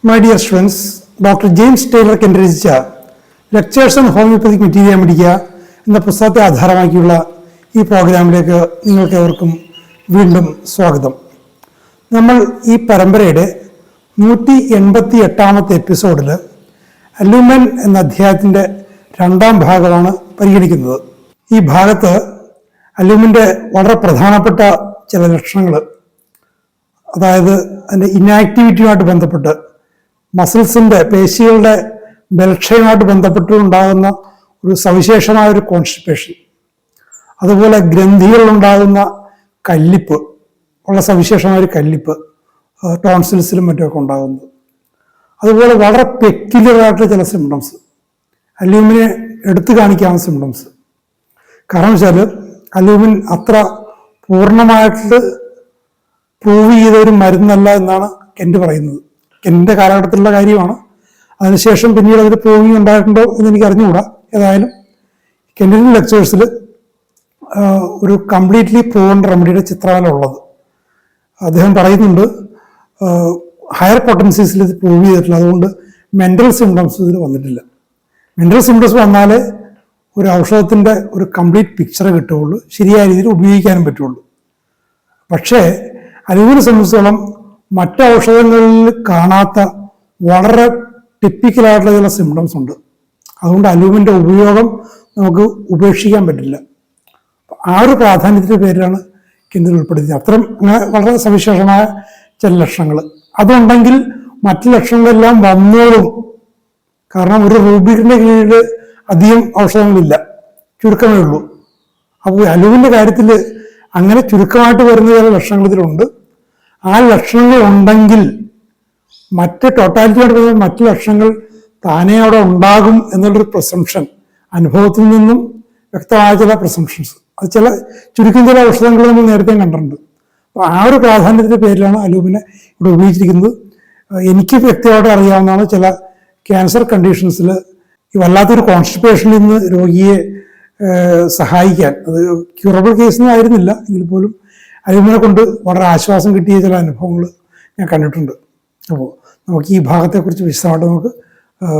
My dear students, Dr. James Taylor രചിച്ച lectures on homoeopathic മെറ്റീരിയ മെഡിക്ക എന്ന പുസ്തകത്തെ ആധാരമാക്കിയുള്ള ഈ പ്രോഗ്രാമിലേക്ക് നിങ്ങൾക്കേവർക്കും വീണ്ടും സ്വാഗതം. നമ്മൾ ഈ പരമ്പരയുടെ 188ാമത്തെ എപ്പിസോഡിൽ അലൂമൻ എന്ന അധ്യായത്തിൻ്റെ രണ്ടാം ഭാഗമാണ് പരിഗണിക്കുന്നത്. ഈ ഭാഗത്ത് അലൂമിൻ്റെ വളരെ പ്രധാനപ്പെട്ട ചില ലക്ഷണങ്ങൾ, അതായത് അതിൻ്റെ ഇനാക്ടിവിറ്റിയുമായിട്ട് ബന്ധപ്പെട്ട് മസിൽസിൻ്റെ പേശികളുടെ ബലക്ഷയമായിട്ട് ബന്ധപ്പെട്ടുണ്ടാകുന്ന ഒരു സവിശേഷമായ ഒരു കോൺസ്റ്റിപ്പേഷൻ, അതുപോലെ ഗ്രന്ഥികളിലുണ്ടാകുന്ന കല്ലിപ്പ് ഉള്ള സവിശേഷമായ ഒരു കല്ലിപ്പ് ടോൺസിൽസിലും മറ്റുമൊക്കെ ഉണ്ടാകുന്നത്, അതുപോലെ വളരെ പെക്യുലറായിട്ടുള്ള ചില സിംറ്റംസ്, അലൂമിനെ എടുത്തു കാണിക്കാവുന്ന സിംറ്റംസ്. കാരണം വെച്ചാൽ അലൂമിൻ അത്ര പൂർണ്ണമായിട്ട് പ്രൂവ് ചെയ്ത ഒരു മരുന്നല്ല എന്നാണ് കെന്റ് പറയുന്നത്. കെന്റിന്റെ കാലഘട്ടത്തിലുള്ള കാര്യമാണ്. അതിനുശേഷം പിന്നീട് അതിൽ പ്രൂവിങ് ഉണ്ടായിട്ടുണ്ടോ എന്ന് എനിക്ക് അറിഞ്ഞുകൂടാ. ഏതായാലും കെന്റിന്റെ ലെക്ചേഴ്സിൽ ഒരു കംപ്ലീറ്റ്ലി പ്രൂവൺ റെമഡിയുടെ ചിത്രമാണ് ഉള്ളത്. അദ്ദേഹം പറയുന്നുണ്ട് ഹയർ പൊട്ടൻസീസിൽ ഇത് പ്രൂവ് ചെയ്തിട്ടില്ല, അതുകൊണ്ട് മെന്റൽ സിംറ്റംസ് ഇതിൽ വന്നിട്ടില്ല. മെന്റൽ സിംറ്റംസ് വന്നാലേ ഒരു ഔഷധത്തിൻ്റെ ഒരു കംപ്ലീറ്റ് പിക്ചർ കിട്ടുകയുള്ളൂ, ശരിയായ രീതിയിൽ ഉപയോഗിക്കാനും പറ്റുള്ളൂ. പക്ഷേ അലൂമിനെ സംബന്ധിച്ചിടത്തോളം മറ്റ് ഔഷധങ്ങളിൽ കാണാത്ത വളരെ ടിപ്പിക്കലായിട്ടുള്ള ചില സിംറ്റംസ് ഉണ്ട്. അതുകൊണ്ട് അലൂമിൻ്റെ ഉപയോഗം നമുക്ക് ഉപേക്ഷിക്കാൻ പറ്റില്ല. ആ ഒരു പ്രാധാന്യത്തിൻ്റെ പേരിലാണ് കെന്റിൽ ഉൾപ്പെടുത്തിയത്. അത്തരം വളരെ സവിശേഷമായ ചില ലക്ഷണങ്ങൾ അതുണ്ടെങ്കിൽ മറ്റ് ലക്ഷണങ്ങളെല്ലാം വന്നോളും. കാരണം ഒരു റൂബിക്കിൻ്റെ കീഴിൽ അധികം ഔഷധങ്ങളില്ല, ചുരുക്കമേ ഉള്ളൂ. അപ്പോൾ അലൂമിൻ്റെ കാര്യത്തിൽ അങ്ങനെ ചുരുക്കമായിട്ട് വരുന്ന ചില ലക്ഷണങ്ങൾ ഇതിലുണ്ട്. ആ ലക്ഷണങ്ങൾ ഉണ്ടെങ്കിൽ മറ്റ് ടോട്ടാലിറ്റിയോട് മറ്റ് ലക്ഷണങ്ങൾ താനേ അവിടെ ഉണ്ടാകും എന്നുള്ളൊരു പ്രസംഷൻ അനുഭവത്തിൽ നിന്നും വ്യക്തമായ ചില പ്രസംഷൻസ്, അത് ചുരുക്കം ചില ഔഷധങ്ങൾ നമ്മൾ നേരത്തെ കണ്ടിട്ടുണ്ട്. അപ്പോൾ ആ ഒരു പ്രാധാന്യത്തിൻ്റെ പേരിലാണ് അലൂമിനെ ഇവിടെ ഉപയോഗിച്ചിരിക്കുന്നത്. എനിക്ക് വ്യക്തമായിട്ട് അറിയാവുന്നതാണ് ചില ക്യാൻസർ കണ്ടീഷൻസിൽ ഈ വല്ലാത്തൊരു കോൺസ്റ്റിപ്പേഷനിൽ നിന്ന് രോഗിയെ സഹായിക്കാൻ, അത് ക്യൂറബിൾ കേസൊന്നും ആയിരുന്നില്ല എങ്കിൽ പോലും അലൂമിനെ കൊണ്ട് വളരെ ആശ്വാസം കിട്ടിയ ചില അനുഭവങ്ങൾ ഞാൻ കണ്ടിട്ടുണ്ട്. അപ്പോൾ നമുക്ക് ഈ ഭാഗത്തെക്കുറിച്ച് വിശദമായിട്ട് നമുക്ക്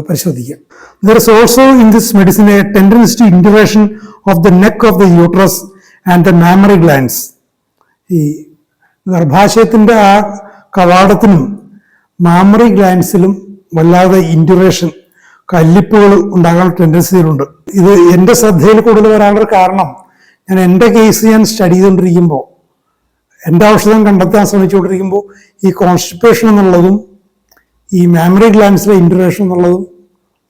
പരിശോധിക്കാം. There is also in this medicine a tendency to innervation of the neck of the uterus and the mammary glands. ഈ ഗർഭാശയത്തിൻ്റെ ആ കവാടത്തിനും മാമറി ഗ്ലാൻസിലും വല്ലാതെ ഇൻഡുറേഷൻ, കല്ലിപ്പുകൾ ഉണ്ടാകാൻ ടെൻഡൻസിയിലുണ്ട്. ഇത് എൻ്റെ ശ്രദ്ധയിൽ കൂടുതൽ വരാനുള്ള കാരണം, ഞാൻ എൻ്റെ കേസ് ഞാൻ സ്റ്റഡി ചെയ്തുകൊണ്ടിരിക്കുമ്പോൾ, എൻ്റെ ഔഷധം കണ്ടെത്താൻ ശ്രമിച്ചുകൊണ്ടിരിക്കുമ്പോൾ ഈ കോൺസ്റ്റിപ്പേഷൻ എന്നുള്ളതും ഈ മാമറി ഗ്ലാൻസിലെ ഇൻഡുറേഷൻ എന്നുള്ളതും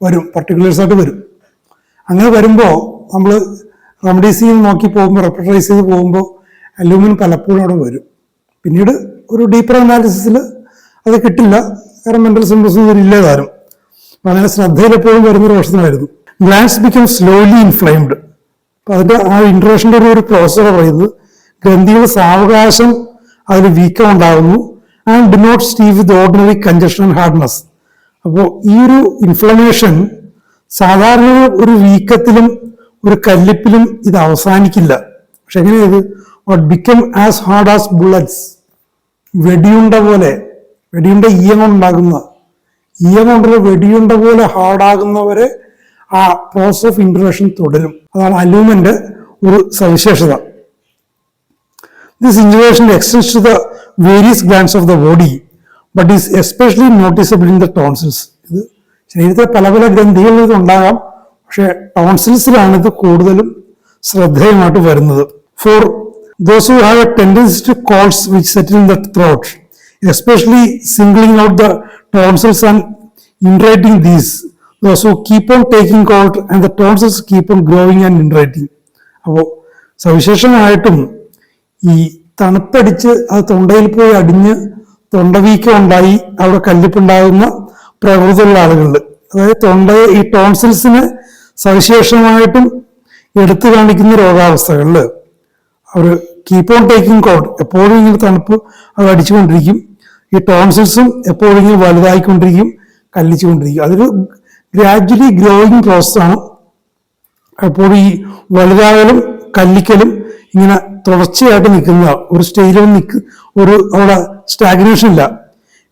വരും, പർട്ടിക്കുലേഴ്സായിട്ട് വരും. അങ്ങനെ വരുമ്പോൾ നമ്മൾ റെമഡീസിൽ നോക്കി പോകുമ്പോൾ, റെപ്പർട്ടറൈസ് ചെയ്ത് പോകുമ്പോൾ അലൂമിൻ പലപ്പോഴും അവിടെ വരും. പിന്നീട് ഒരു ഡീപ്പർ അനാലിസിസിൽ അത് കിട്ടില്ല, കാരണം മെൻ്റൽ സിംറ്റംസ് ഇതിലില്ലേ താനും. അപ്പം അങ്ങനെ ശ്രദ്ധയിൽ എപ്പോഴും വരുന്നൊരു ഔഷധമായിരുന്നു. Glands become slowly inflamed. അപ്പം അതിൻ്റെ ആ ഇൻട്രേഷൻ്റെ ഒരു പ്രോസസ്സാണ് പറയുന്നത്. ഗ്രന്ഥികൾ സാവകാശം അതിൽ വീക്കം ഉണ്ടാകുന്നു. And do not steve with ordinary congestion and hardness. അപ്പോൾ ഈ ഒരു ഇൻഫ്ലമേഷൻ സാധാരണ ഒരു വീക്കത്തിലും ഒരു കല്ലിപ്പിലും ഇത് അവസാനിക്കില്ല. പക്ഷെ എങ്ങനെയത് what become as hard as bullets. വെടിയുണ്ട പോലെ, വെടിയുണ്ട ഈയം കൊണ്ടുണ്ടാകുന്ന, ഈയം കൊണ്ടുള്ള വെടിയുണ്ട പോലെ ഹാർഡാകുന്നവരെ ആ പ്രോസസ് ഓഫ് ഇൻഡുറേഷൻ തുടരും. അതാണ് അലൂമിൻ്റെ ഒരു സവിശേഷത. This innervation extends to the various glands of the body, but is especially noticeable in the tonsils. ഇത് ശരീരത്തിലെ പല പല ഗ്രന്ഥികളിൽ ഇത് ഉണ്ടാകാം, പക്ഷേ ടോൺസിൽസിലാണ് ഇത് കൂടുതലും ശ്രദ്ധേയമായിട്ട് വരുന്നത്. For those who have a tendency to colds which settle in the throat, especially singling out the tonsils and indurating these, those who keep on taking cold and the tonsils keep on growing and indurating. അപ്പോൾ സവിശേഷമായിട്ടും ഈ തണുപ്പടിച്ച് അത് തൊണ്ടയിൽ പോയി അടിഞ്ഞ് തൊണ്ടവീക്കം ഉണ്ടായി അവിടെ കല്ലിപ്പുണ്ടാകുന്ന പ്രകൃതിയുള്ള ആളുകളിൽ, അതായത് ഈ ടോൺസിൽസിന് സവിശേഷമായിട്ടും എടുത്തു കാണിക്കുന്ന രോഗാവസ്ഥകളിൽ അവർ കീപ്പ് ഓൺ ടേക്കിംഗ് കോൾഡ്, എപ്പോഴും ഇങ്ങനെ തണുപ്പ് അത് അടിച്ചുകൊണ്ടിരിക്കും. ഈ ടോൺസിൽസും എപ്പോഴും ഇങ്ങനെ വലുതായിക്കൊണ്ടിരിക്കും, കല്ലിച്ചുകൊണ്ടിരിക്കും. അതൊരു ഗ്രാജുവലി ഗ്രോയിങ് പ്രോസസ്സാണ്. എപ്പോഴും ഈ വലുതാകലും കല്ലിക്കലും ഇങ്ങനെ തുടർച്ചയായിട്ട് നിൽക്കുന്ന ഒരു സ്റ്റേജിലും അവിടെ സ്റ്റാഗ്നേഷൻ ഇല്ല.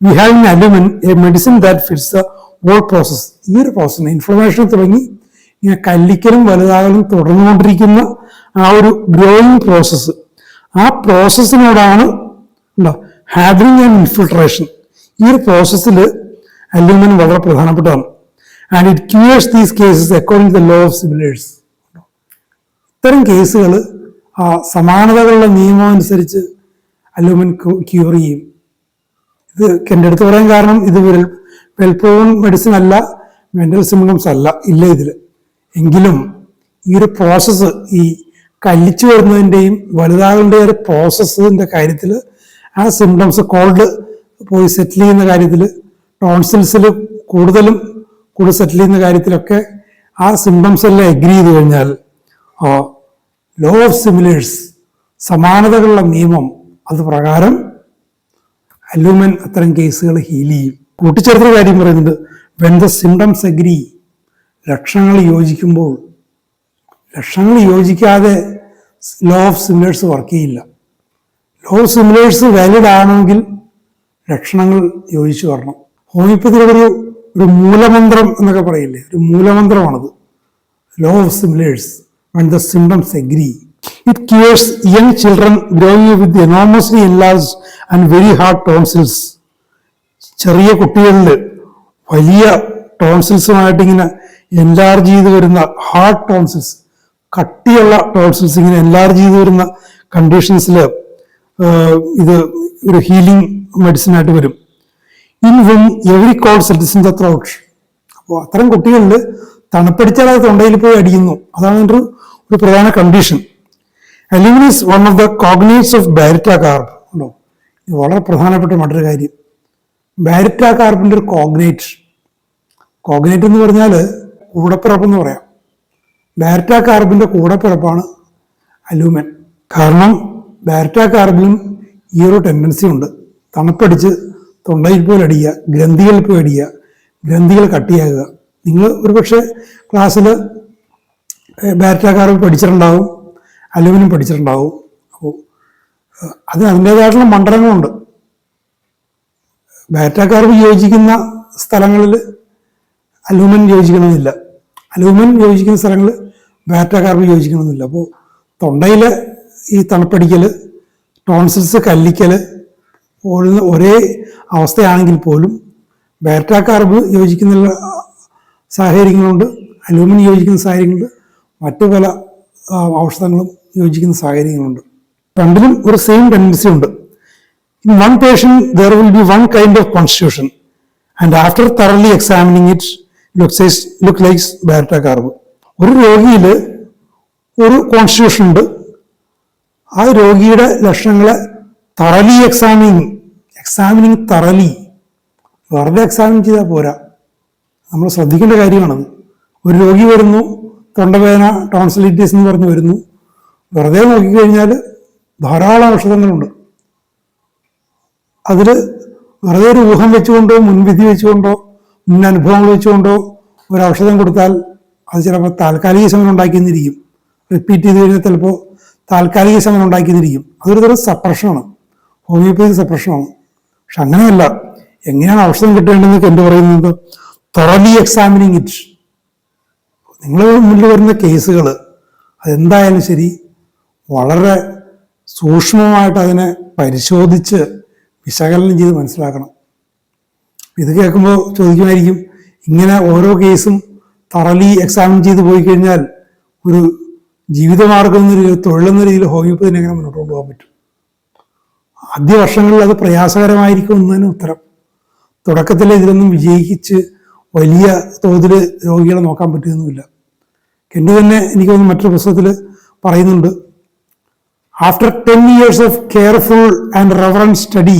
We have in alumina a medicine that fits the whole process. ഈ ഒരു പ്രോസസ് ഇൻഫ്ലമേഷൻ തുടങ്ങി ഇങ്ങനെ കല്ലിക്കലും വലുതാകലും തുടർന്നുകൊണ്ടിരിക്കുന്ന ആ ഒരു ഗ്രോയിങ് പ്രോസസ്സ്, ആ പ്രോസസ്സിനോടാണ് ഹാഡറിങ് ആൻഡ് ഇൻഫിൽട്രേഷൻ. ഈ ഒരു പ്രോസസ്സിൽ അലുമിൻ വളരെ പ്രധാനപ്പെട്ടതാണ്. And it cures these cases according to the law of similars. ഇത്തരം കേസുകൾ ആ സമാനതകളുടെ നിയമം അനുസരിച്ച് അലുമിൻ ക്യൂർ ചെയ്യും. ഇത് എൻ്റെ അടുത്ത് പറയാൻ കാരണം ഇത് വെൽ പ്രൂവൺ മെഡിസിൻ അല്ല, മെന്റൽ സിംറ്റംസ് അല്ല, ഇല്ല ഇതിൽ. എങ്കിലും ഈ ഒരു പ്രോസസ്സ്, ഈ കല്ലിച്ചു വരുന്നതിൻ്റെയും വലുതാകേണ്ട ഒരു പ്രോസസ്സിൻ്റെ കാര്യത്തിൽ, ആ സിംറ്റംസ് കോൾഡ് പോയി സെറ്റിൽ ചെയ്യുന്ന കാര്യത്തിൽ, ടോൺസിൽസിൽ കൂടുതൽ സെറ്റിൽ ചെയ്യുന്ന കാര്യത്തിലൊക്കെ ആ സിംറ്റംസ് എല്ലാം എഗ്രി ചെയ്ത് കഴിഞ്ഞാൽ ലോ ഓഫ് സിമിലേഴ്സ്, സമാനതകളുടെ നിയമം, അത് പ്രകാരം അലുമിൻ അത്തരം കേസുകൾ ഹീൽ ചെയ്യും. കൂട്ടിച്ചേർത്തൊരു കാര്യം പറയുന്നുണ്ട്, വെൻ ദ സിംറ്റംസ് എഗ്രി, ലക്ഷണങ്ങൾ യോജിക്കുമ്പോൾ. ലക്ഷണങ്ങൾ യോജിക്കാതെ ലോ ഓഫ് സിമിലേഴ്സ് വർക്ക് ചെയ്യില്ല. ലോ ഓഫ് സിമിലേഴ്സ് വാലിഡ് ആണെങ്കിൽ ലക്ഷണങ്ങൾ യോജിച്ചു വരണം. ഹോമിയോപ്പതിയുടെ ഒരു മൂലമന്ത്രം എന്നൊക്കെ പറയില്ലേ, ഒരു മൂലമന്ത്രമാണത്. Law of similars when the symptoms agree. It cures young children growing up with enormously enlarged and very hard tonsils. ചെറിയ കുട്ടികളിൽ വലിയ ടോൺസിൽസുമായിട്ട് ഇങ്ങനെ എൻലാർജ് ചെയ്ത് വരുന്ന ഹാർഡ് ടോൺസിൽസ്, കട്ടിയുള്ള ടോൺസിൽസ് ഇങ്ങനെ എൻലാർജ് ചെയ്ത് വരുന്ന കണ്ടീഷൻസിൽ ഇത് ഒരു ഹീലിംഗ് മെഡിസിനായിട്ട് വരും. In whom every cold settles in the throat. അപ്പോൾ അത്തരം കുട്ടികളിൽ തണുപ്പടിച്ചാൽ അത് തൊണ്ടയിൽ പോയി അടിയുന്നു. അതാണ് ഒരു പ്രധാന condition. Alumina is one of the cognates of baryta carb. ഉണ്ടോ, ഇത് വളരെ പ്രധാനപ്പെട്ട മറ്റൊരു കാര്യം. ബാരിറ്റ കാർബിൻ്റെ ഒരു കോഗ്നേറ്റ് എന്ന് പറഞ്ഞാൽ കൂടപ്പിറപ്പെന്ന് പറയാം. ബാരിറ്റ കാർബിൻ്റെ കൂടപ്പിറപ്പാണ് അലുമിൻ. കാരണം ബാരിറ്റ കാർബിനും ഈ ഒരു ടെൻഡൻസി ഉണ്ട്, തണുപ്പടിച്ച് തൊണ്ടയിൽ പോയി അടിയുക, ഗ്രന്ഥികളിൽ പോയി അടിയുക, ഗ്രന്ഥികൾ കട്ടിയാകുക. നിങ്ങൾ ഒരുപക്ഷെ ക്ലാസ്സിൽ ബാരിറ്റ കാർബ് പഠിച്ചിട്ടുണ്ടാവും, അലുമിനിയം പഠിച്ചിട്ടുണ്ടാവും. അപ്പോൾ അതിൻ്റേതായിട്ടുള്ള മണ്ഡലങ്ങളുണ്ട്. ബാരിറ്റ കാർബ് യോജിക്കുന്ന സ്ഥലങ്ങളിൽ അലുമിനിയം യോജിക്കണമെന്നില്ല, അലുമിനിയം യോജിക്കുന്ന സ്ഥലങ്ങളിൽ ബാരിറ്റ കാർബ് യോജിക്കണമെന്നില്ല. അപ്പോൾ തൊണ്ടയിൽ ഈ തണുപ്പടിക്കൽ, ടോൺസിൽസ് കല്ലിക്കൽ ഒരേ അവസ്ഥയാണെങ്കിൽ പോലും ബാരിറ്റ കാർബ് യോജിക്കുന്ന സാഹചര്യങ്ങളുണ്ട്, അലുമിനിയം യോജിക്കുന്ന സാഹചര്യങ്ങളുണ്ട്, മറ്റു പല ഔഷധങ്ങളും യോജിക്കുന്ന സാഹചര്യങ്ങളുണ്ട്. രണ്ടിലും ഒരു സെയിം ടെൻഡൻസി ഉണ്ട്. In one patient there will be one kind of constitution and after thoroughly examining it look likes baryta carb. ഒരു രോഗിയിൽ ഒരു കോൺസ്റ്റിറ്റ്യൂഷൻ ഉണ്ട്. ആ രോഗിയുടെ ലക്ഷണങ്ങളെ തറലി എക്സാമിനിങ് തറലി, വെറുതെ എക്സാമിൻ ചെയ്താൽ പോരാ, നമ്മൾ ശ്രദ്ധിക്കേണ്ട കാര്യമാണത്. ഒരു രോഗി വരുന്നു, തൊണ്ടവേദന, ടോൺസിലൈറ്റിസ് എന്ന് പറഞ്ഞ് വരുന്നു, വെറുതെ നോക്കിക്കഴിഞ്ഞാൽ ധാരാളം ഔഷധങ്ങളുണ്ട്. അതിൽ വെറുതെ ഒരു ഊഹം വെച്ചുകൊണ്ടോ മുൻവിധി വെച്ചുകൊണ്ടോ മുൻ അനുഭവങ്ങൾ വെച്ചുകൊണ്ടോ ഒരു ഔഷധം കൊടുത്താൽ അത് ചിലപ്പോൾ താൽക്കാലിക ശമനം ഉണ്ടാക്കിയെന്നിരിക്കും. റിപ്പീറ്റ് ചെയ്ത് കഴിഞ്ഞാൽ ചിലപ്പോൾ താൽക്കാലിക ശമനം ഉണ്ടാക്കിയെന്നിരിക്കും. അതൊരു തരം സപ്രഷനാണ്, ഹോമിയോപ്പതി സപ്രഷനാണ്. പക്ഷെ അങ്ങനെയല്ല. എങ്ങനെയാണ് ഔഷധം കിട്ടേണ്ടതെന്നൊക്കെ എന്ത് പറയുന്നത്, thoroughly examining it. നിങ്ങൾ മുന്നിൽ വരുന്ന കേസുകൾ അതെന്തായാലും ശരി വളരെ സൂക്ഷ്മമായിട്ട് അതിനെ പരിശോധിച്ച് വിശകലനം ചെയ്ത് മനസ്സിലാക്കണം. ഇത് കേൾക്കുമ്പോൾ ചോദിക്കുമായിരിക്കും, ഇങ്ങനെ ഓരോ കേസും thoroughly എക്സാമിൻ ചെയ്ത് പോയി കഴിഞ്ഞാൽ ഒരു ജീവിതമാർഗം എന്ന രീതിയിൽ, തൊഴിലെന്ന രീതിയിൽ ഹോമിയോപ്പതിനെ എങ്ങനെ മുന്നോട്ട് കൊണ്ടുപോകാൻ പറ്റും? ആദ്യ വർഷങ്ങളിൽ അത് പ്രയാസകരമായിരിക്കും എന്നതിന് ഉത്തരം. തുടക്കത്തിൽ ഇതിലൊന്നും വിജയിച്ച് വലിയ തോതിൽ രോഗികളെ നോക്കാൻ പറ്റുകയൊന്നുമില്ല. കെൻഡി തന്നെ എനിക്ക് തോന്നുന്നു മറ്റൊരു പുസ്തകത്തിൽ പറയുന്നുണ്ട്, after 10 years of careful and reverent study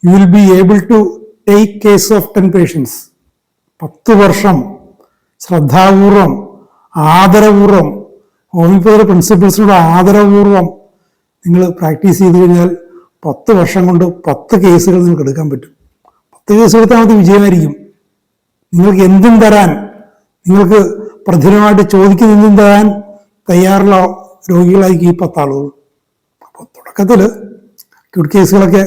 you will be able to take case of 10 patients. 10 വർഷം ശ്രദ്ധാപൂർവം ആദരപൂർവം ഹോമിയോപ്പതി പ്രിൻസിപ്പിൾസിനോട് ആദരപൂർവം നിങ്ങൾ പ്രാക്ടീസ് ചെയ്ത് കഴിഞ്ഞാൽ 10 വർഷം കൊണ്ട് 10 കേസുകൾ നിങ്ങൾക്ക് എടുക്കാൻ പറ്റും. 10 കേസ് എടുത്താൽ അത് വിജയമായിരിക്കും. നിങ്ങൾക്ക് എന്തും തരാൻ, നിങ്ങൾക്ക് പ്രധാനമായിട്ട് ചോദിക്കുന്ന എന്തും തരാൻ തയ്യാറുള്ള രോഗികളായിരിക്കും ഈ 10 ആളുകൾ. അപ്പോൾ തുടക്കത്തിൽ അക്യൂട്ട് കേസുകളൊക്കെ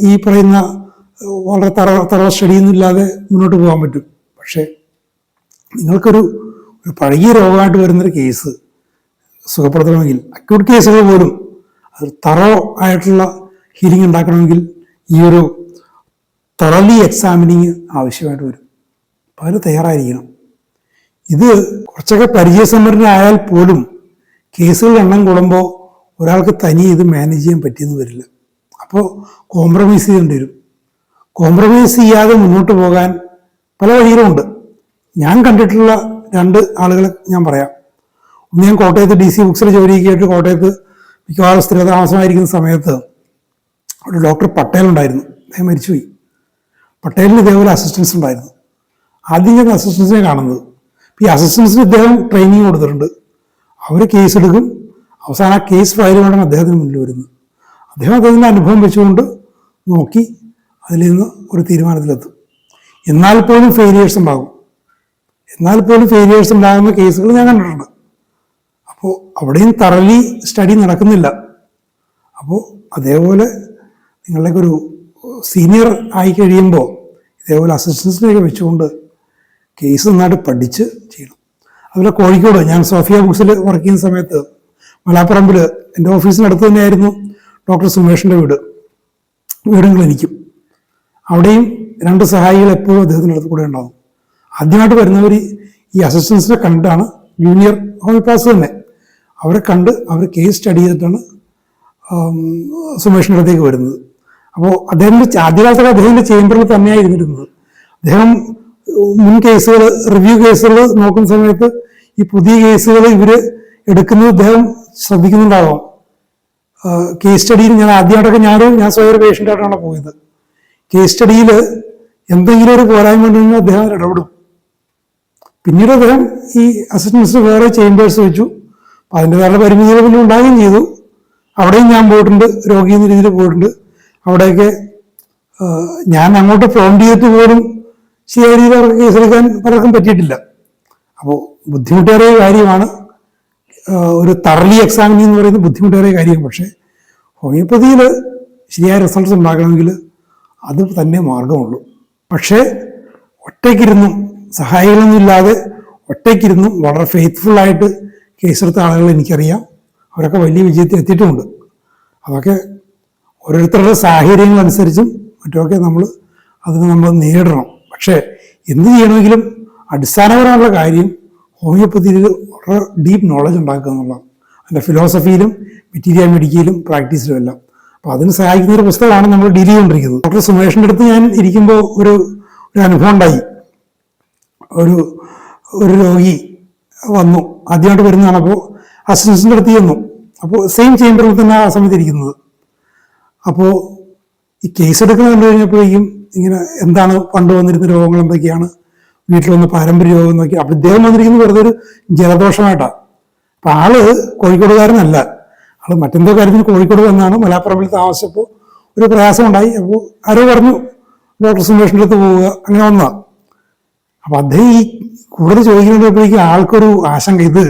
ഈ പറയുന്ന വളരെ തറവ സ്റ്റഡിയൊന്നും ഇല്ലാതെ മുന്നോട്ട് പോകാൻ പറ്റും. പക്ഷേ നിങ്ങൾക്കൊരു പഴകിയ രോഗമായിട്ട് വരുന്നൊരു കേസ് സുഖപ്പെടുത്തണമെങ്കിൽ, അക്യൂട്ട് കേസുകൾ പോലും അത് ആയിട്ടുള്ള ഹീലിംഗ് ഉണ്ടാക്കണമെങ്കിൽ ഈ ഒരു തറലി എക്സാമിനിങ് ആവശ്യമായിട്ട് വരും. അപ്പം അതിന് തയ്യാറായിരിക്കണം. ഇത് കുറച്ചൊക്കെ പരിചയസമ്പന്നനായാൽ പോലും കേസുകളുടെ എണ്ണം കൂടുമ്പോൾ ഒരാൾക്ക് തനിയെ ഇത് മാനേജ് ചെയ്യാൻ പറ്റിയെന്ന് വരില്ല. അപ്പോൾ കോംപ്രമൈസ് ചെയ്യേണ്ടി വരും. കോംപ്രമൈസ് ചെയ്യാതെ മുന്നോട്ട് പോകാൻ പല വഴികളുമുണ്ട്. ഞാൻ കണ്ടിട്ടുള്ള 2 ആളുകളെ ഞാൻ പറയാം. ഒന്ന്, ഞാൻ കോട്ടയത്ത് DC ബുക്സിൽ ജോലിക്കായിട്ട് കോട്ടയത്ത് മിക്കവാറും സ്ഥിരതാമസമായിരിക്കുന്ന സമയത്ത് ഒരു ഡോക്ടർ പട്ടേൽ ഉണ്ടായിരുന്നു. അദ്ദേഹം മരിച്ചുപോയി. പട്ടേലിന് ഇതേപോലെ അസിസ്റ്റൻസ് ഉണ്ടായിരുന്നു. ആദ്യം ഞാൻ അസിസ്റ്റൻസിനെ കാണുന്നത്. ഈ അസിസ്റ്റൻസിന് ഇദ്ദേഹം ട്രെയിനിങ് കൊടുത്തിട്ടുണ്ട്. അവർ കേസ് എടുക്കും. അവസാനം ആ കേസ് ഫയൽ കൊണ്ടാണ് അദ്ദേഹത്തിന് മുന്നിൽ വരുന്നത്. അദ്ദേഹത്തിൻ്റെ അനുഭവം വെച്ചുകൊണ്ട് നോക്കി അതിൽ നിന്ന് ഒരു തീരുമാനത്തിലെത്തും. എന്നാൽ പോലും ഫെയിലിയേഴ്സ് ഉണ്ടാകും. ഉണ്ടാകുന്ന കേസുകൾ ഞാൻ കണ്ടിട്ടുണ്ട്. അപ്പോൾ അവിടെയും തറലി സ്റ്റഡി നടക്കുന്നില്ല. അപ്പോൾ അതേപോലെ നിങ്ങളുടെയൊക്കെ ഒരു സീനിയർ ആയി കഴിയുമ്പോൾ ഇതേപോലെ അസിസ്റ്റൻസിനെയൊക്കെ വെച്ചുകൊണ്ട് കേസ് നന്നായിട്ട് പഠിച്ച് ചെയ്യണം. അതുപോലെ കോഴിക്കോട് ഞാൻ സോഫിയ ബുക്സിൽ വർക്ക് ചെയ്യുന്ന സമയത്ത് മലാപ്പറമ്പിൽ എൻ്റെ ഓഫീസിനടുത്ത് തന്നെയായിരുന്നു ഡോക്ടർ സുമേഷിൻ്റെ വീടും ക്ലിനിക്കും. അവിടെയും 2 സഹായികൾ എപ്പോഴും അദ്ദേഹത്തിൻ്റെ അടുത്ത് കൂടെ ഉണ്ടാകും. ആദ്യമായിട്ട് വരുന്നവർ ഈ അസിസ്റ്റൻസിനെ കണ്ടാണ്, ജൂനിയർ ഹോമിയോപാത്സ് തന്നെ, അവരെ കണ്ട് അവർ കേസ് സ്റ്റഡി ചെയ്തിട്ടാണ് സുമേഷിൻ്റെ അടുത്തേക്ക് വരുന്നത്. അപ്പോൾ അദ്ദേഹത്തിൻ്റെ ആദ്യകാലത്തൊക്കെ അദ്ദേഹത്തിൻ്റെ ചേംബറിൽ തന്നെയാണ് ഇരുന്നിരുന്നത്. അദ്ദേഹം മുൻ കേസുകൾ, റിവ്യൂ കേസുകൾ നോക്കുന്ന സമയത്ത് ഈ പുതിയ കേസുകൾ ഇവർ എടുക്കുന്നത് അദ്ദേഹം ശ്രദ്ധിക്കുന്നുണ്ടാവാം. കേസ് സ്റ്റഡിയിൽ ഞാൻ ആദ്യമായിട്ടൊക്കെ ഞാൻ സ്വയം ഒരു പേഷ്യൻ്റായിട്ടാണ് പോയത്. കേസ് സ്റ്റഡിയിൽ എന്തെങ്കിലും ഒരു പോരായ്മ ഉണ്ടെങ്കിൽ അദ്ദേഹം ഇടപെടും. പിന്നീട് അദ്ദേഹം ഈ അസിസ്റ്റൻസ് വേറെ ചേംബേഴ്സ് വെച്ചു. അപ്പം അതിൻ്റെതായ പരിമിതികൾ പിന്നെ ഉണ്ടാകുകയും ചെയ്തു. അവിടെയും ഞാൻ പോയിട്ടുണ്ട്, രോഗി എന്ന രീതിയിൽ പോയിട്ടുണ്ട്. അവിടെയൊക്കെ ഞാൻ അങ്ങോട്ട് പ്രോംപ്റ്റ് ചെയ്തിട്ട് പോലും ശരിയായ രീതിയിൽ അവർക്ക് കേസെടുക്കാൻ പലർക്കും പറ്റിയിട്ടില്ല. അപ്പോൾ ബുദ്ധിമുട്ടേറിയ കാര്യമാണ് ഒരു തറലി എക്സാമിനിങ് എന്ന് പറയുന്നത്, ബുദ്ധിമുട്ടേറിയ കാര്യമാണ്. പക്ഷേ ഹോമിയോപ്പതിയിൽ ശരിയായ റിസൾട്ട്സ് ഉണ്ടാക്കണമെങ്കിൽ അത് തന്നെ മാർഗമുള്ളൂ. പക്ഷേ ഒറ്റയ്ക്കിരുന്നും സഹായികളൊന്നും ഇല്ലാതെ ഒറ്റയ്ക്കിരുന്നും വളരെ ഫെയ്ത്ത്ഫുള്ളായിട്ട് കേസെടുത്ത ആളുകൾ എനിക്കറിയാം. അവരൊക്കെ വലിയ വിജയത്തിൽ എത്തിയിട്ടുമുണ്ട്. അതൊക്കെ ഓരോരുത്തരുടെ സാഹചര്യങ്ങളനുസരിച്ചും മറ്റുമൊക്കെ അതിന് നമ്മൾ നേരിടണം. പക്ഷേ എന്ത് ചെയ്യണമെങ്കിലും അടിസ്ഥാനപരമുള്ള കാര്യം ഹോമിയോപ്പതിയിൽ വളരെ ഡീപ്പ് നോളജ് ഉണ്ടാക്കുക എന്നുള്ളതാണ്. അതിൻ്റെ ഫിലോസഫിയിലും മെറ്റീരിയൽ മെഡിക്കയിലും പ്രാക്ടീസിലും എല്ലാം. അപ്പോൾ അതിന് സഹായിക്കുന്ന ഒരു പുസ്തകമാണ് നമ്മൾ ഡീൽ ചെയ്തുകൊണ്ടിരിക്കുന്നത്. ഡോക്ടർ സുമേഷിൻ്റെ അടുത്ത് ഞാൻ ഇരിക്കുമ്പോൾ ഒരു അനുഭവം ഉണ്ടായി. ഒരു രോഗി വന്നു, ആദ്യമായിട്ട് വരുന്നതാണ്. അപ്പോൾ അസിസ്റ്റൻസിൻ്റെ അടുത്ത് ചെന്നു. അപ്പോൾ സെയിം ചേംബറിൽ തന്നെ ആ സമയത്ത് ഇരിക്കുന്നത്. അപ്പോൾ ഈ കേസ് എടുക്കുന്നത് കണ്ടു കഴിഞ്ഞപ്പോഴേക്കും ഇങ്ങനെ എന്താണ് പണ്ട് വന്നിരുന്ന രോഗങ്ങൾ എന്തൊക്കെയാണ്, വീട്ടിൽ വന്ന പാരമ്പര്യ രോഗം എന്നൊക്കെ. അപ്പോൾ ഇദ്ദേഹം വന്നിരിക്കുന്നത് വെറുതെ ഒരു ജലദോഷമായിട്ടാണ്. അപ്പം ആള് കോഴിക്കോടുകാരനല്ല, ആള് മറ്റെന്തോ കാര്യത്തിന് കോഴിക്കോട് വന്നാണ്. മലാപ്പറമ്പിൽ താമസിച്ചപ്പോൾ ഒരു പ്രയാസം ഉണ്ടായി. അപ്പോൾ ആരോ പറഞ്ഞു ഡോക്ടർ സുമേഷിൻ്റെ അടുത്ത് പോവുക, അങ്ങനെ വന്നതാണ്. അപ്പം അദ്ദേഹം ഈ കൂടുതൽ ചോദിക്കുമ്പോഴേക്കും ആൾക്കൊരു ആശങ്ക, ഇത്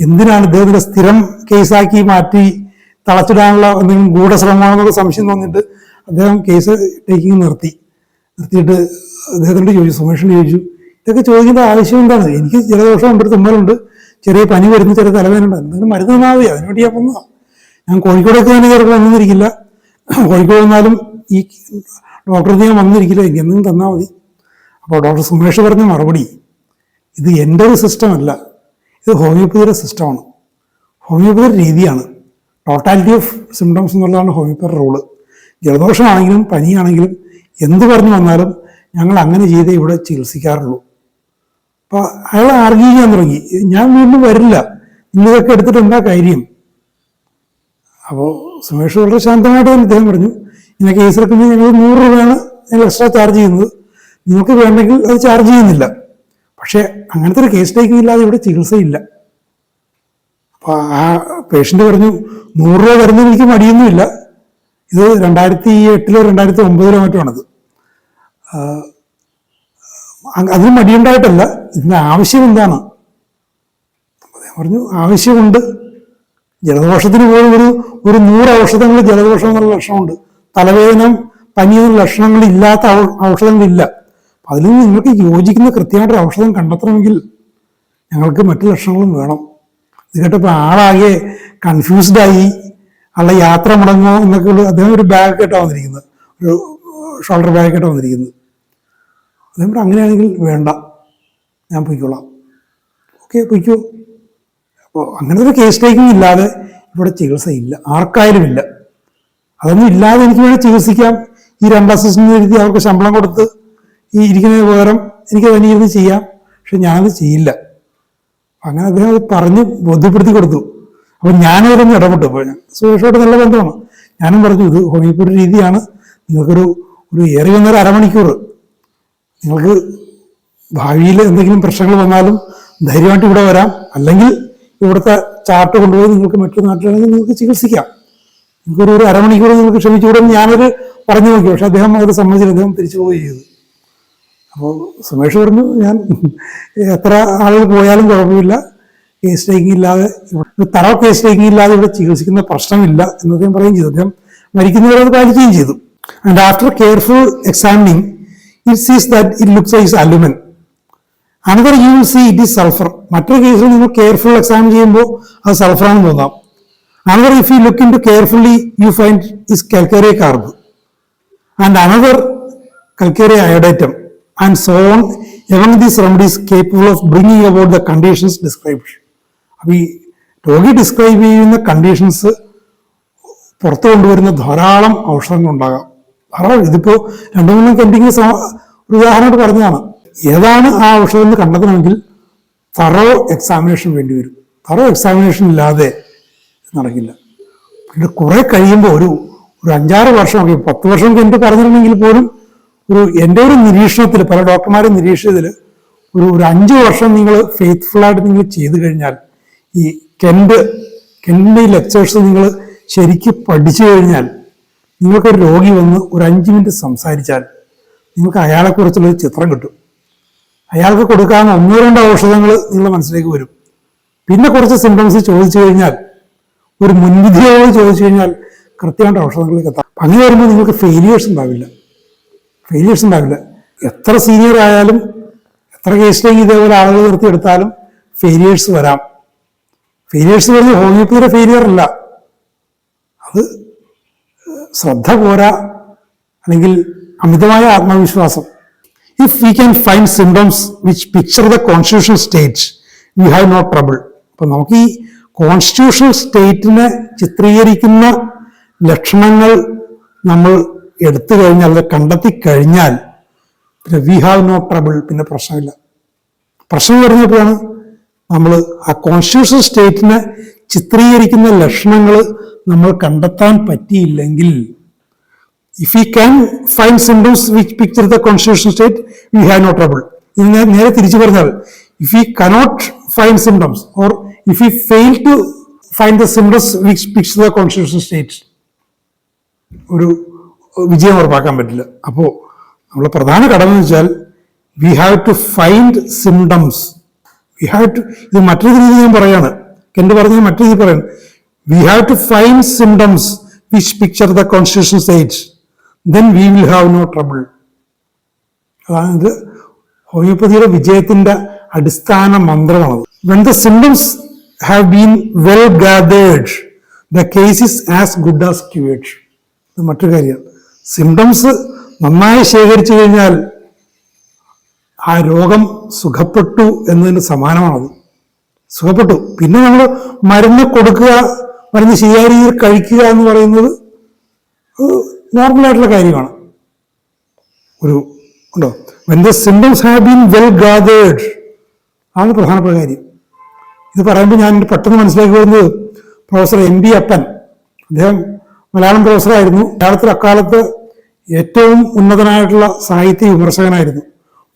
എന്തിനാണ് ഇദ്ദേഹത്തിൻ്റെ സ്ഥിരം കേസാക്കി മാറ്റി തളച്ചിടാനുള്ള എന്തെങ്കിലും ഗൂഢശ്രമമാണെന്നുള്ള സംശയം തോന്നിയിട്ട് അദ്ദേഹം കേസ് ടേക്കിങ് നിർത്തിയിട്ട് അദ്ദേഹത്തിനോട് ചോദിച്ചു, സുമേഷിനോട് ചോദിച്ചു, ഇതൊക്കെ ചോദിക്കേണ്ട ആവശ്യം എന്താണ്? എനിക്ക് ജലദോഷമുണ്ട്, തുമ്മലുണ്ട്, ചെറിയ പനി വരുന്നു, ചെറിയ തലവേദനയുണ്ട്, എന്തെങ്കിലും മരുന്ന് തന്നാൽ മതി, അതിനുവേണ്ടി ഞാൻ വന്നതാണ്. ഞാൻ കോഴിക്കോടൊക്കെ തന്നെ ചിലപ്പോൾ വന്നിരിക്കില്ല, കോഴിക്കോട് വന്നാലും ഈ ഡോക്ടർക്ക് ഞാൻ വന്നിരിക്കില്ല, എനിക്ക് എന്തെങ്കിലും തന്നാൽ മതി. അപ്പോൾ ഡോക്ടർ സുമേഷ് പറഞ്ഞ മറുപടി, ഇത് എൻ്റെ ഒരു സിസ്റ്റമല്ല, ഇത് ഹോമിയോപ്പതിയുടെ സിസ്റ്റമാണ്, ഹോമിയോപ്പതിയുടെ രീതിയാണ്. ടോട്ടാലിറ്റി ഓഫ് സിംറ്റംസ് എന്നുള്ളതാണ് ഹോമിയോപ്പതി റൂള്. ജലദോഷമാണെങ്കിലും പനിയാണെങ്കിലും എന്ത് പറഞ്ഞു വന്നാലും ഞങ്ങൾ അങ്ങനെ ചെയ്തേ ഇവിടെ ചികിത്സിക്കാറുള്ളൂ. അപ്പോൾ അയാൾ ആർഗ്യൂ ചെയ്യാൻ തുടങ്ങി, ഞാൻ വീണ്ടും വരില്ല, നിങ്ങളിതൊക്കെ എടുത്തിട്ട് എന്താ കാര്യം? അപ്പോൾ സുമേഷ് വളരെ ശാന്തമായിട്ട് തന്നെ അദ്ദേഹം പറഞ്ഞു, ഇങ്ങനെ കേസെടുക്കുമ്പോൾ ഞങ്ങൾ 100 രൂപയാണ് ഞങ്ങൾ എക്സ്ട്രാ ചാർജ് ചെയ്യുന്നത്, നിങ്ങൾക്ക് വേണ്ടെങ്കിൽ അത് ചാർജ് ചെയ്യുന്നില്ല. പക്ഷേ അങ്ങനത്തെ ഒരു കേസ് ടേക്കിംഗ് ഇല്ലാതെ ഇവിടെ ചികിത്സയില്ല. അപ്പോൾ ആ പേഷ്യൻ്റ് പറഞ്ഞു, 100 രൂപ വരുന്നതിന് എനിക്ക് മടിയൊന്നുമില്ല, ഇത് 2008 2009 മറ്റോ ആണത്, അതിന് മടിയുണ്ടായിട്ടല്ല, ഇതിൻ്റെ ആവശ്യം എന്താണ്? അദ്ദേഹം പറഞ്ഞു, ആവശ്യമുണ്ട്, ജലദോഷത്തിന് പോലും ഒരു 100 ഔഷധങ്ങൾ ജലദോഷം എന്നുള്ള ലക്ഷണമുണ്ട്, തലവേദന പനിയൊന്നും ലക്ഷണങ്ങളില്ലാത്ത ഔഷധങ്ങളില്ല. അപ്പം അതിൽ നിന്ന് നിങ്ങൾക്ക് യോജിക്കുന്ന കൃത്യമായിട്ടൊരു ഔഷധം കണ്ടെത്തണമെങ്കിൽ ഞങ്ങൾക്ക് മറ്റു ലക്ഷണങ്ങളും വേണം. ഇത് കേട്ടപ്പോൾ ആളാകെ കൺഫ്യൂസ്ഡായി. ആളുടെ യാത്ര മുടങ്ങുമോ എന്നൊക്കെ ഉള്ളു. അദ്ദേഹം ഒരു ബാഗ് കേട്ടാണ് വന്നിരിക്കുന്നത്, ഒരു ഷോൾഡർ ബാഗ് കേട്ടാണ് വന്നിരിക്കുന്നത്. അദ്ദേഹം അങ്ങനെയാണെങ്കിൽ വേണ്ട, ഞാൻ പൊയ്ക്കോളാം. ഓക്കെ, പൊയ്ക്കോ. അപ്പോൾ അങ്ങനത്തെ ഒരു കേസ് ടേക്കിംഗ് ഇല്ലാതെ ഇവിടെ ചികിത്സയില്ല, ആർക്കായാലും ഇല്ല. അതൊന്നും ഇല്ലാതെ എനിക്ക് വേണേൽ ചികിത്സിക്കാം. ഈ 2 അസിസ്റ്റന്റ് എഴുതി അവർക്ക് ശമ്പളം കൊടുത്ത് ഈ ഇരിക്കുന്നതിന് പകരം എനിക്ക് തനിയിരുന്ന് ചെയ്യാം. പക്ഷെ ഞാനത് ചെയ്യില്ല. അങ്ങനെ അദ്ദേഹം അത് പറഞ്ഞ് ബോധ്യപ്പെടുത്തി കൊടുത്തു. അപ്പം ഞാനതിലൊന്ന് ഇടപെട്ടു. അപ്പോൾ ഞാൻ സുരക്ഷയോട് നല്ല ബന്ധമാണ്. ഞാനും പറഞ്ഞു, ഇത് ഹോമിയോപ്പതി രീതിയാണ്, നിങ്ങൾക്കൊരു ഏറി വന്നൊരു അരമണിക്കൂർ നിങ്ങൾക്ക് ഭാവിയിൽ എന്തെങ്കിലും പ്രശ്നങ്ങൾ വന്നാലും ധൈര്യമായിട്ട് ഇവിടെ വരാം, അല്ലെങ്കിൽ ഇവിടുത്തെ ചാർട്ട് കൊണ്ടുപോയി നിങ്ങൾക്ക് മറ്റു നാട്ടിലാണെങ്കിൽ നിങ്ങൾക്ക് ചികിത്സിക്കാം. നിങ്ങൾക്കൊരു അരമണിക്കൂർ നിങ്ങൾക്ക് ക്ഷമിച്ചുകൂടെ ഞാനത് പറഞ്ഞു നോക്കി. പക്ഷെ അദ്ദേഹം അത് സമ്മതിച്ചില്ല, അദ്ദേഹം തിരിച്ചു പോവുകയും ചെയ്തു. അപ്പോൾ സുമേഷ് പറഞ്ഞു, ഞാൻ എത്ര ആളുകൾ പോയാലും കുഴപ്പമില്ല, കേസ് ടേക്കിംഗ് ഇല്ലാതെ, തറ കേസ് ടേക്കിംഗ് ഇല്ലാതെ ഇവിടെ ചികിത്സിക്കുന്ന പ്രശ്നമില്ല എന്ന് അദ്ദേഹം പറയുകയും ചെയ്തു. അദ്ദേഹം മരിക്കുന്നവരെ അത് പാലിക്കുകയും ചെയ്തു. And after careful examining it sees that it looks like alumina. Another you will see it is sulphur. മറ്റൊരു കേസിൽ നിങ്ങൾ കെയർഫുൾ എക്സാമിൻ ചെയ്യുമ്പോൾ അത് സൾഫറാണെന്ന് തോന്നാം. Another if you look into carefully you find is calcarea carb and another calcarea iodatum and so on. Even these remedies capable of bringing about the conditions described. അപ്പോൾ ഈ രോഗി describe ചെയ്യുന്ന conditions പുറത്തു കൊണ്ടുവരുന്ന ധാരാളം ഔഷധങ്ങളുണ്ടാകാം. ധാരാളം. ഇതിപ്പോൾ 2-3 കെൻഡിങ് ഒരു ഉദാഹരണമായിട്ട് പറഞ്ഞതാണ്. ഏതാണ് ആ ഔഷധം എന്ന് കണ്ടെത്തണമെങ്കിൽ തറോ എക്സാമിനേഷൻ വേണ്ടി വരും. തറോ എക്സാമിനേഷൻ ഇല്ലാതെ നടക്കില്ല. പിന്നെ കുറെ കഴിയുമ്പോൾ ഒരു 5-6 വർഷമൊക്കെ 10 വർഷമൊക്കെ എനിക്ക് പറഞ്ഞിട്ടുണ്ടെങ്കിൽ പോലും എൻ്റെ ഒരു നിരീക്ഷണത്തിൽ, പല ഡോക്ടർമാരും നിരീക്ഷിച്ചതിൽ ഒരു 5 വർഷം നിങ്ങൾ ഫെയ്ത്ത്ഫുള്ളായിട്ട് നിങ്ങൾ ചെയ്തു കഴിഞ്ഞാൽ, ഈ കെൻ്റെ ഈ ലെക്ചേഴ്സ് നിങ്ങൾ ശരിക്കും പഠിച്ചു കഴിഞ്ഞാൽ, നിങ്ങൾക്കൊരു രോഗി വന്ന് ഒരു 5 മിനിറ്റ് സംസാരിച്ചാൽ നിങ്ങൾക്ക് അയാളെക്കുറിച്ചുള്ളൊരു ചിത്രം കിട്ടും. അയാൾക്ക് കൊടുക്കാവുന്ന 1-2 ഔഷധങ്ങൾ നിങ്ങളുടെ മനസ്സിലേക്ക് വരും. പിന്നെ കുറച്ച് സിംറ്റംസ് ചോദിച്ചു കഴിഞ്ഞാൽ, ഒരു മുൻവിധിയോട് ചോദിച്ചു കഴിഞ്ഞാൽ കൃത്യമായിട്ട് ഔഷധങ്ങളിലേക്ക് എത്താം. അങ്ങനെ വരുമ്പോൾ നിങ്ങൾക്ക് ഫെയിലിയേഴ്സ് ഉണ്ടാവില്ല. എത്ര സീനിയർ ആയാലും, എത്ര കേസിലേക്ക് ഇതേപോലെ ആളുകൾ നിർത്തിയെടുത്താലും ഫെയിലിയേഴ്സ് വരാം. ഫെയിലിയേഴ്സ് പറഞ്ഞാൽ ഹോമിയോപ്പതിയുടെ ഫെയിലിയർ അല്ല, അത് ശ്രദ്ധ പോരാ, അല്ലെങ്കിൽ അമിതമായ ആത്മവിശ്വാസം. If we can find symptoms which picture the constitutional state we have no trouble. അപ്പം നമുക്ക് ഈ കോൺസ്റ്റിറ്റ്യൂഷണൽ സ്റ്റേറ്റിനെ ചിത്രീകരിക്കുന്ന ലക്ഷണങ്ങൾ നമ്മൾ എടുത്തു കഴിഞ്ഞാൽ, അത് കണ്ടെത്തി കഴിഞ്ഞാൽ പിന്നെ വി ഹാവ് നോ ട്രബിൾ, പിന്നെ പ്രശ്നമില്ല. പ്രശ്നം പറഞ്ഞപ്പോഴാണ് നമ്മൾ ആ കോൺസ്റ്റിറ്റ്യൂഷണൽ സ്റ്റേറ്റിനെ ചിത്രീകരിക്കുന്ന ലക്ഷണങ്ങൾ നമ്മൾ കണ്ടെത്താൻ പറ്റിയില്ലെങ്കിൽ, if you can find symptoms which picture the constitutional state we have no trouble. ഇത് ഞാൻ നേരെ തിരിച്ചു പറഞ്ഞാൽ, if you cannot find symptoms or if you fail to find the symptoms which picture the constitutional state, ഒരു വിജയം ഉറപ്പാക്കാൻ പറ്റില്ല. അപ്പോൾ നമ്മളെ പ്രധാന കടമ എന്ന് വെച്ചാൽ we have to find symptoms. ഇത് മറ്റൊരു രീതി ഞാൻ പറയാണ്, കെന്റ് പറഞ്ഞത് മറ്റൊരു രീതി പറയാണ്. We have to find symptoms which picture the constitutional state, then we will have no trouble. അതാണ് ഇത് ഹോമിയോപ്പതിയുടെ വിജയത്തിന്റെ അടിസ്ഥാന മന്ത്രമാണത്. When the symptoms have been well gathered, the case is as good as cured. ഇത് മറ്റൊരു കാര്യം. സിംറ്റംസ് നന്നായി ശേഖരിച്ചു കഴിഞ്ഞാൽ ആ രോഗം സുഖപ്പെട്ടു എന്നതിന് സമാനമാണത്. സുഖപ്പെട്ടു. പിന്നെ നമ്മൾ മരുന്ന് കൊടുക്കുക, മരുന്ന് ശരിയായ രീതിയിൽ കഴിക്കുക എന്ന് പറയുന്നത് നോർമലായിട്ടുള്ള കാര്യമാണ്. ഉണ്ടോ? when the symptoms have been well gathered, ആണ് പ്രധാനപ്പെട്ട കാര്യം. ഇത് പറയുമ്പോൾ ഞാൻ പെട്ടെന്ന് മനസ്സിലാക്കി വരുന്നത് പ്രൊഫസർ എം ബി അപ്പൻ. അദ്ദേഹം മലയാളം പ്രൊഫസറായിരുന്നു. മലയാളത്തിൽ അക്കാലത്ത് ഏറ്റവും ഉന്നതനായിട്ടുള്ള സാഹിത്യ വിമർശകനായിരുന്നു.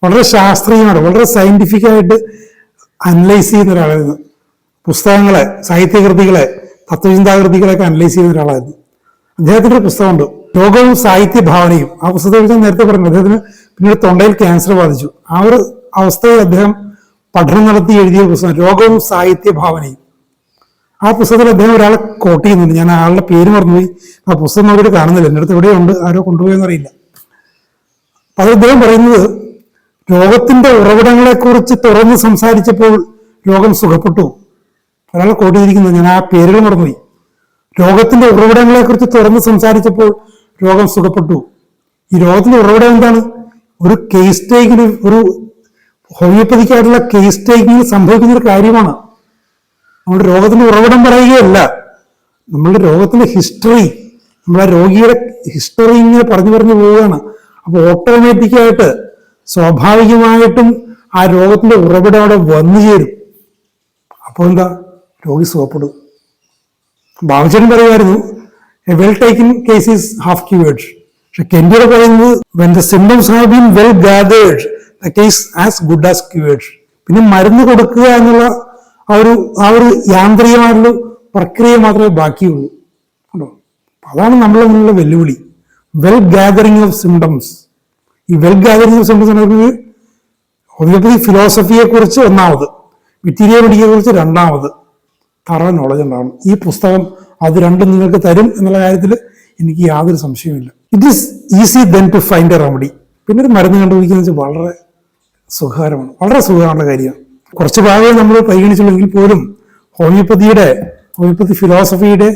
വളരെ ശാസ്ത്രീയമായിട്ട്, വളരെ സയന്റിഫിക്കായിട്ട് അനലൈസ് ചെയ്യുന്ന ഒരാളായിരുന്നു. പുസ്തകങ്ങളെ, സാഹിത്യകൃതികളെ, തത്വചിന്താകൃതികളെയൊക്കെ അനലൈസ് ചെയ്യുന്ന ഒരാളായിരുന്നു. അദ്ദേഹത്തിൻ്റെ ഒരു പുസ്തകമുണ്ട്, രോഗവും സാഹിത്യ ഭാവനയും. ആ പുസ്തകത്തെ ഞാൻ നേരത്തെ പറഞ്ഞു, അദ്ദേഹത്തിന് പിന്നീട് തൊണ്ടയിൽ ക്യാൻസർ ബാധിച്ചു. ആ ഒരു അവസ്ഥയിൽ അദ്ദേഹം പഠനം നടത്തി എഴുതിയ പുസ്തകം രോഗവും സാഹിത്യ ഭാവനയും. ആ പുസ്തകത്തിൽ അദ്ദേഹം ഒരാളെ കോട്ട് ചെയ്യുന്നുണ്ട്. ഞാൻ ആളുടെ പേര് മറന്നുപോയി. ആ പുസ്തകം നോക്കിയിട്ട് കാണുന്നില്ല, എൻ്റെ അടുത്ത് എവിടെയുണ്ട്, ആരോ കൊണ്ടുപോയെന്നറിയില്ല. അത് അദ്ദേഹം പറയുന്നത് രോഗത്തിന്റെ ഉറവിടങ്ങളെക്കുറിച്ച് തുറന്ന് സംസാരിച്ചപ്പോൾ രോഗം സുഖപ്പെട്ടു. ഒരാൾ കോട്ട് ചെയ്തിരിക്കുന്നത്, ഞാൻ ആ പേരുകൾ മറന്നുപോയി. രോഗത്തിന്റെ ഉറവിടങ്ങളെക്കുറിച്ച് തുറന്ന് സംസാരിച്ചപ്പോൾ രോഗം സുഖപ്പെട്ടു. ഈ രോഗത്തിന്റെ ഉറവിടം എന്താണ്? ഒരു കേസ് ടേക്കിന്, ഒരു ഹോമിയോപ്പതിക്കായിട്ടുള്ള കേസ് ടേക്കിങ്ങിൽ സംഭവിക്കുന്ന ഒരു കാര്യമാണ്. നമ്മുടെ രോഗത്തിന്റെ ഉറവിടം പറയുകയല്ല, നമ്മളുടെ രോഗത്തിന്റെ ഹിസ്റ്ററി, നമ്മളെ രോഗിയുടെ ഹിസ്റ്ററി ഇങ്ങനെ പറഞ്ഞു പോവുകയാണ്. അപ്പൊ ഓട്ടോമാറ്റിക്കായിട്ട് സ്വാഭാവികമായിട്ടും ആ രോഗത്തിന്റെ ഉറവിടം അവിടെ വന്നു ചേരും. അപ്പോൾ എന്താ, രോഗി സുഖപ്പെടും. ബാബുചേട്ടൻ പറയുമായിരുന്നു, a well taken case is half cured. പക്ഷെ കെൻഡിയുടെ പറയുന്നത്, when the symptoms have been well gathered the case as good as cured. പിന്നെ മരുന്ന് കൊടുക്കുക എന്നുള്ള ആ ഒരു യാന്ത്രികമായിട്ടുള്ള പ്രക്രിയ മാത്രമേ ബാക്കിയുള്ളൂ. കേട്ടോ, അതാണ് നമ്മളെ മുന്നിലുള്ള വെല്ലുവിളി. Well gathering of symptoms. ഈ വെൽ ഗാദറിങ് ഓഫ് സിംറ്റംസ് എന്ന് പറയുന്നത് ഹോമിയോപ്പതി ഫിലോസഫിയെ കുറിച്ച് ഒന്നാമത്, മെറ്റീരിയൽ മെഡിക്കയെ കുറിച്ച് രണ്ടാമത് തറ നോളജ് ഉണ്ടാവണം. ഈ പുസ്തകം അത് രണ്ടും നിങ്ങൾക്ക് തരും എന്നുള്ള കാര്യത്തിൽ എനിക്ക് യാതൊരു സംശയമില്ല. It is easy then to find a remedy. പിന്നെ ഒരു മരുന്ന് കണ്ടുപിടിക്കുന്നത് വെച്ചാൽ വളരെ സുഖകരമാണ്, വളരെ സുഖകരമായ കാര്യമാണ്. കുറച്ച് ഭാഗങ്ങൾ നമ്മൾ പരിഗണിച്ചുള്ളെങ്കിൽ പോലും ഹോമിയോപ്പതി ഫിലോസഫിയുടെ,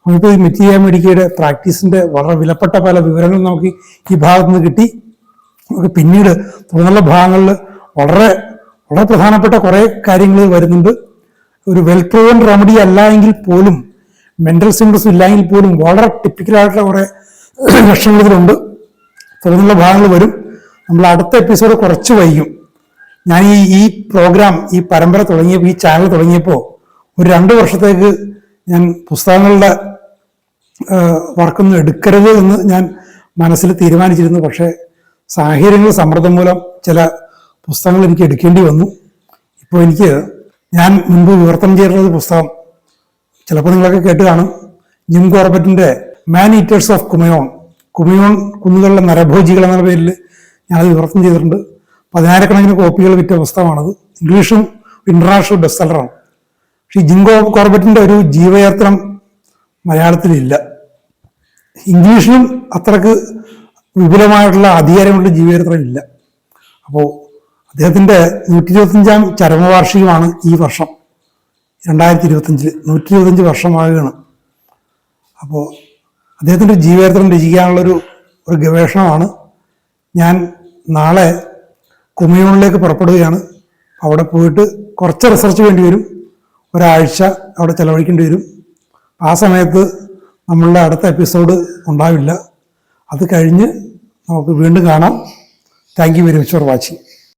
ഹോമിയോപ്പതി മെറ്റീരിയൽ മെഡിക്കയുടെ പ്രാക്ടീസിന്റെ വളരെ വിലപ്പെട്ട പല വിവരങ്ങളും നമുക്ക് ഈ ഭാഗത്ത് നിന്ന് കിട്ടി. നമുക്ക് പിന്നീട് തുടർന്നുള്ള ഭാഗങ്ങളിൽ വളരെ വളരെ പ്രധാനപ്പെട്ട കുറേ കാര്യങ്ങൾ വരുന്നുണ്ട്. ഒരു വെൽ പ്രൂവൻ റെമഡി അല്ല എങ്കിൽ പോലും, മെന്റൽ സിംറ്റംസ് ഇല്ലെങ്കിൽ പോലും വളരെ ടിപ്പിക്കലായിട്ടുള്ള കുറേ ലക്ഷണങ്ങളിലുണ്ട്. തുടർന്നുള്ള ഭാഗങ്ങൾ വരും. നമ്മൾ അടുത്ത എപ്പിസോഡ് കുറച്ച് വൈകും. ഞാൻ ഈ പ്രോഗ്രാം, ഈ പരമ്പര തുടങ്ങിയപ്പോൾ, ഈ ചാനൽ തുടങ്ങിയപ്പോൾ ഒരു 2 വർഷത്തേക്ക് ഞാൻ പുസ്തകങ്ങളുടെ വർക്കൊന്നും എടുക്കരുത് എന്ന് ഞാൻ മനസ്സിൽ തീരുമാനിച്ചിരുന്നു. പക്ഷേ സാഹചര്യങ്ങൾ സമ്മർദ്ദം മൂലം ചില പുസ്തകങ്ങൾ എനിക്ക് എടുക്കേണ്ടി വന്നു. ഇപ്പോൾ ഞാൻ മുൻപ് വിവർത്തനം ചെയ്തിട്ടുള്ള പുസ്തകം ചിലപ്പോൾ നിങ്ങളൊക്കെ കേട്ട് കാണും, ജിം കോർബറ്റിന്റെ മാൻ ഈറ്റേഴ്സ് ഓഫ് കുമയോൺ, കുന്നുകളിലെ നരഭോജികൾ എന്ന പേരിൽ ഞാനത് വിവർത്തനം ചെയ്തിട്ടുണ്ട്. 10,000 കോപ്പികൾ വിറ്റ പുസ്തകമാണത്. ഇംഗ്ലീഷും ഇന്റർനാഷണൽ ബെസ്റ്റ് സെല്ലറാണ്. പക്ഷേ ജിം കോർബറ്റിന്റെ ഒരു ജീവചരിത്രം മലയാളത്തിലില്ല. ഇംഗ്ലീഷിലും അത്രക്ക് വിപുലമായിട്ടുള്ള അധികാരമുള്ള ജീവചരിത്രം ഇല്ല. അപ്പോൾ അദ്ദേഹത്തിന്റെ 125ാം ചരമവാർഷികമാണ് ഈ വർഷം, 2025. 125 വർഷമാകുകയാണ്. അപ്പോൾ അദ്ദേഹത്തിന്റെ ജീവചരിത്രം രചിക്കാനുള്ളൊരു ഗവേഷണമാണ്. ഞാൻ നാളെ കുമയൂണിലേക്ക് പുറപ്പെടുകയാണ്. അവിടെ പോയിട്ട് കുറച്ച് റിസർച്ച് വേണ്ടി വരും. ഒരാഴ്ച അവിടെ ചെലവഴിക്കേണ്ടി വരും. ആ സമയത്ത് നമ്മളുടെ അടുത്ത എപ്പിസോഡ് ഉണ്ടാവില്ല. അത് കഴിഞ്ഞ് നമുക്ക് വീണ്ടും കാണാം. Thank you very much for watching.